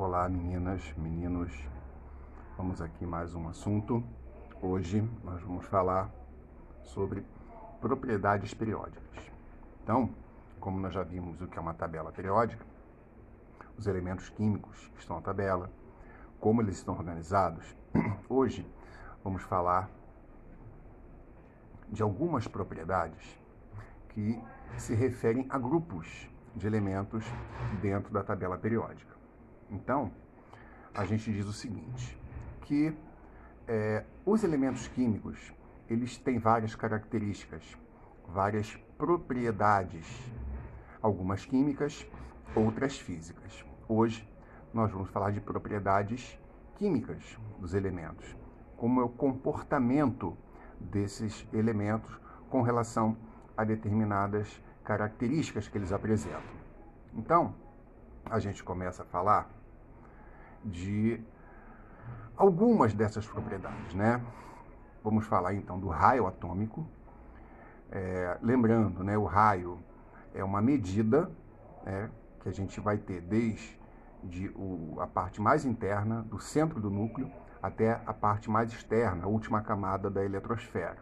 Olá meninas, meninos, vamos aqui mais um assunto. Hoje nós vamos falar sobre propriedades periódicas. Então, como nós já vimos o que é uma tabela periódica, os elementos químicos que estão na tabela, como eles estão organizados, hoje vamos falar de algumas propriedades que se referem a grupos de elementos dentro da tabela periódica. Então, a gente diz o seguinte, que os elementos químicos, eles têm várias características, várias propriedades, algumas químicas, outras físicas. Hoje, nós vamos falar de propriedades químicas dos elementos, como é o comportamento desses elementos com relação a determinadas características que eles apresentam. Então, a gente começa a falar de algumas dessas propriedades, né? Vamos falar então do raio atômico. Lembrando, né, o raio é uma medida, que a gente vai ter desde a parte mais interna, do centro do núcleo, até a parte mais externa, a última camada da eletrosfera.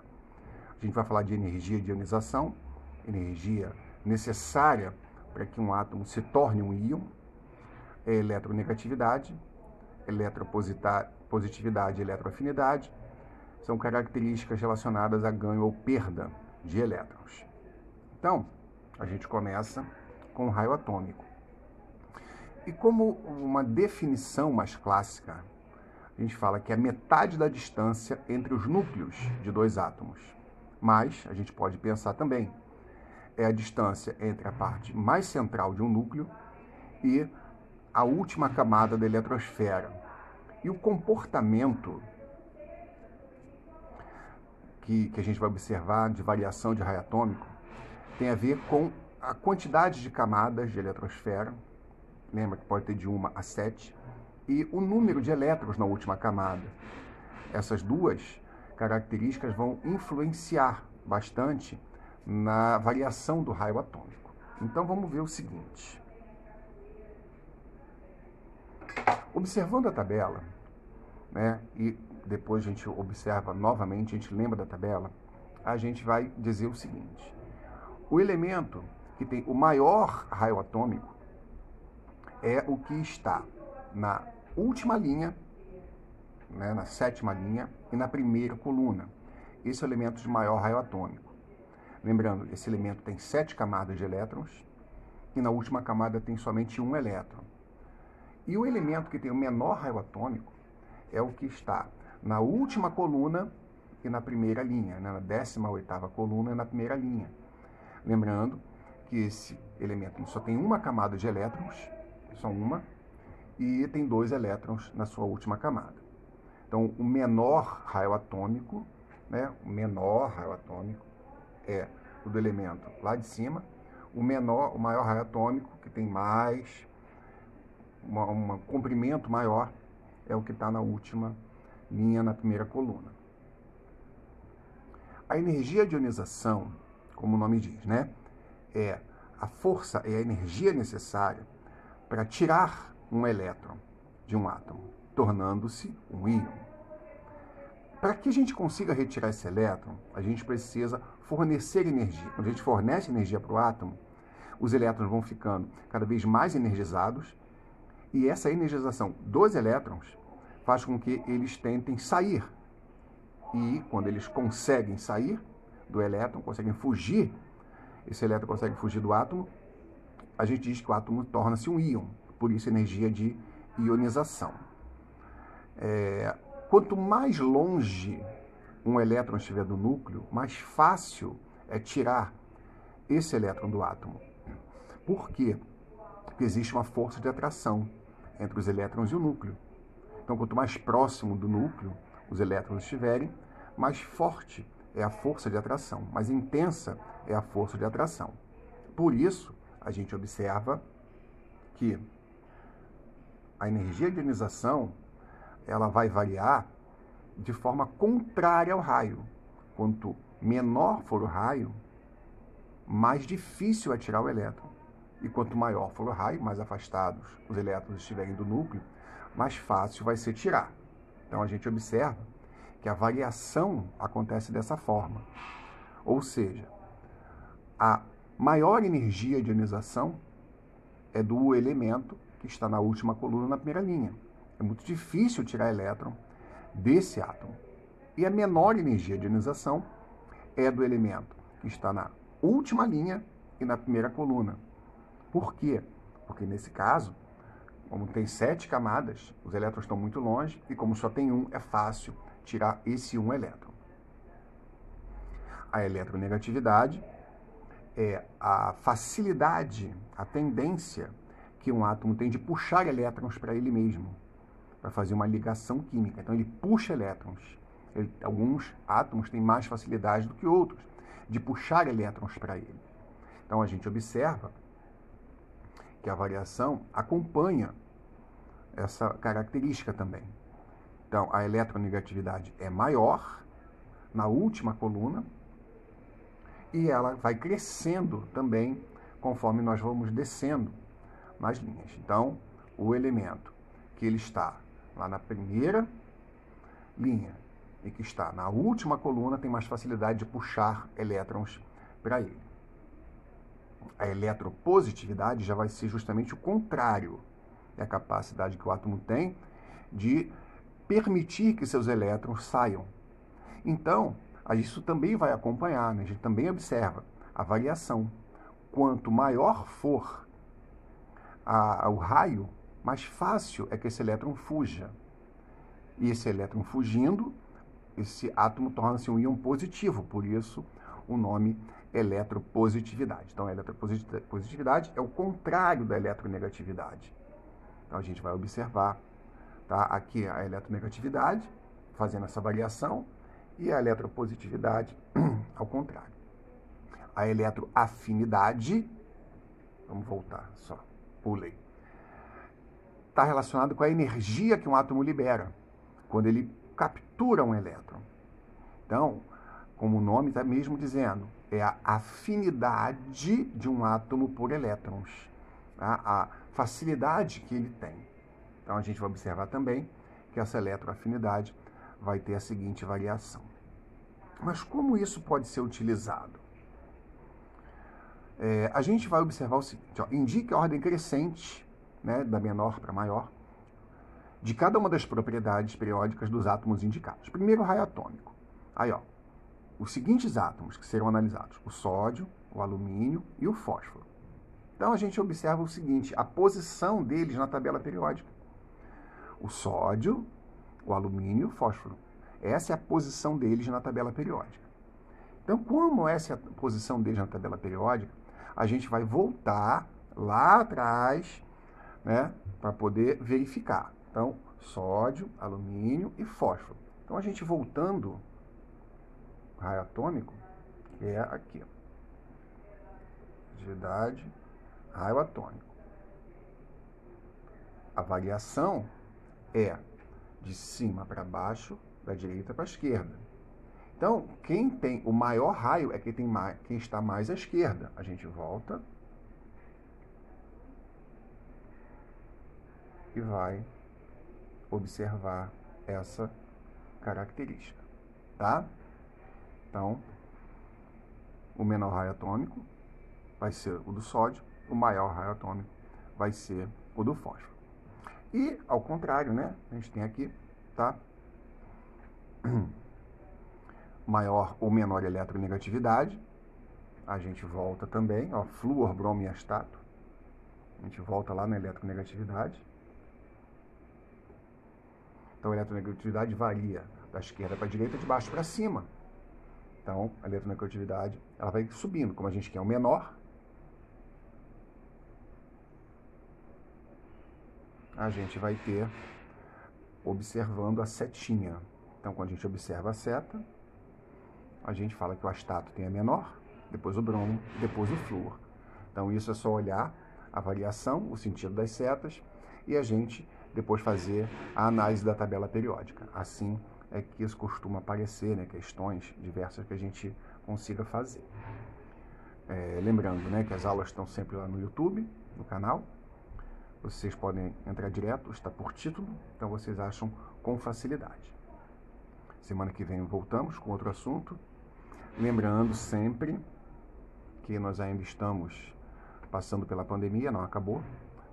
A gente vai falar de energia de ionização, energia necessária para que um átomo se torne um íon, eletronegatividade, eletropositividade e eletroafinidade, são características relacionadas a ganho ou perda de elétrons. Então, a gente começa com o raio atômico. E como uma definição mais clássica, a gente fala que é metade da distância entre os núcleos de dois átomos. Mas a gente pode pensar também, é a distância entre a parte mais central de um núcleo e a última camada da eletrosfera. E o comportamento que a gente vai observar de variação de raio atômico tem a ver com a quantidade de camadas de eletrosfera, lembra que pode ter de 1 a 7, e o número de elétrons na última camada. Essas duas características vão influenciar bastante na variação do raio atômico. Então vamos ver o seguinte. Observando a tabela, né, e depois a gente observa novamente, a gente lembra da tabela, a gente vai dizer o seguinte. O elemento que tem o maior raio atômico é o que está na última linha, né, na sétima linha e na primeira coluna. Esse é o elemento de maior raio atômico. Lembrando, esse elemento tem 7 camadas de elétrons e na última camada tem somente um elétron. E o elemento que tem o menor raio atômico é o que está na última coluna e na primeira linha, né? Na 18ª coluna e na primeira linha. Lembrando que esse elemento só tem uma camada de elétrons, só uma, e tem 2 elétrons na sua última camada. Então, o menor raio atômico, né? O menor raio atômico é o do elemento lá de cima. O maior raio atômico, que tem mais um comprimento maior, é o que está na última linha, na primeira coluna. A energia de ionização, como o nome diz, né, é a força, é a energia necessária para tirar um elétron de um átomo, tornando-se um íon. Para que a gente consiga retirar esse elétron, a gente precisa fornecer energia. Quando a gente fornece energia para o átomo, os elétrons vão ficando cada vez mais energizados, e essa energização dos elétrons faz com que eles tentem sair. E quando eles conseguem sair do elétron, conseguem fugir, esse elétron consegue fugir do átomo, a gente diz que o átomo torna-se um íon, por isso energia de ionização. Quanto mais longe um elétron estiver do núcleo, mais fácil é tirar esse elétron do átomo. Por quê? Porque existe uma força de atração entre os elétrons e o núcleo. Então, quanto mais próximo do núcleo os elétrons estiverem, mais forte é a força de atração, mais intensa é a força de atração. Por isso, a gente observa que a energia de ionização ela vai variar de forma contrária ao raio. Quanto menor for o raio, mais difícil é tirar o elétron. E quanto maior for o raio, mais afastados os elétrons estiverem do núcleo, mais fácil vai ser tirar. Então a gente observa que a variação acontece dessa forma. Ou seja, a maior energia de ionização é do elemento que está na última coluna, na primeira linha. É muito difícil tirar elétron desse átomo. E a menor energia de ionização é do elemento que está na última linha e na primeira coluna. Por quê? Porque nesse caso, como tem 7 camadas, os elétrons estão muito longe e como só tem um, é fácil tirar esse um elétron. A eletronegatividade é a facilidade, a tendência que um átomo tem de puxar elétrons para ele mesmo, para fazer uma ligação química. Então ele puxa elétrons. Alguns átomos têm mais facilidade do que outros de puxar elétrons para ele. Então a gente observa que a variação acompanha essa característica também. Então, a eletronegatividade é maior na última coluna e ela vai crescendo também conforme nós vamos descendo nas linhas. Então, o elemento que ele está lá na primeira linha e que está na última coluna tem mais facilidade de puxar elétrons para ele. A eletropositividade já vai ser justamente o contrário. É a capacidade que o átomo tem de permitir que seus elétrons saiam. Então, isso também vai acompanhar, né? A gente também observa a variação. Quanto maior for o raio, mais fácil é que esse elétron fuja. E esse elétron fugindo, esse átomo torna-se um íon positivo, por isso o nome eletropositividade. Então, a eletropositividade é o contrário da eletronegatividade. Então, a gente vai observar, tá, aqui a eletronegatividade, fazendo essa variação, e a eletropositividade ao contrário. A eletroafinidade, vamos voltar só, pulei, está relacionado com a energia que um átomo libera, quando ele captura um elétron. Então, como o nome está mesmo dizendo, é a afinidade de um átomo por elétrons, tá? A facilidade que ele tem. Então, a gente vai observar também que essa eletroafinidade vai ter a seguinte variação. Mas como isso pode ser utilizado? A gente vai observar o seguinte, ó, indique a ordem crescente, né, da menor para maior, de cada uma das propriedades periódicas dos átomos indicados. Primeiro, o raio atômico. Aí, ó, os seguintes átomos que serão analisados: o sódio, o alumínio e o fósforo. Então, a gente observa o seguinte, a posição deles na tabela periódica. O sódio, o alumínio e o fósforo. Essa é a posição deles na tabela periódica. Então, como essa é a posição deles na tabela periódica, a gente vai voltar lá atrás, né, para poder verificar. Então, sódio, alumínio e fósforo. Então, a gente voltando, raio atômico, que é aqui. Atividade, raio atômico. A variação é de cima para baixo, da direita para a esquerda. Então, quem tem o maior raio é quem está mais à esquerda. A gente volta e vai observar essa característica, tá? Então, o menor raio atômico vai ser o do sódio, o maior raio atômico vai ser o do fósforo. E, ao contrário, né? A gente tem aqui, tá? Maior ou menor eletronegatividade. A gente volta também, ó, flúor, bromo e astato. A gente volta lá na eletronegatividade. Então, a eletronegatividade varia da esquerda para a direita, de baixo para cima. Então, a eletronegatividade ela vai subindo. Como a gente quer o menor, a gente vai ter observando a setinha. Então, quando a gente observa a seta, a gente fala que o astato tem a menor, depois o bromo, depois o flúor. Então, isso é só olhar a variação, o sentido das setas, e a gente depois fazer a análise da tabela periódica. Assim é que isso costuma aparecer, né, questões diversas que a gente consiga fazer. Lembrando, né, que as aulas estão sempre lá no YouTube, no canal. Vocês podem entrar direto, está por título, então vocês acham com facilidade. Semana que vem voltamos com outro assunto. Lembrando sempre que nós ainda estamos passando pela pandemia, não acabou.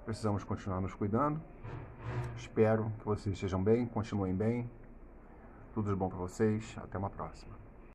Precisamos continuar nos cuidando. Espero que vocês estejam bem, continuem bem. Tudo de bom para vocês. Até uma próxima.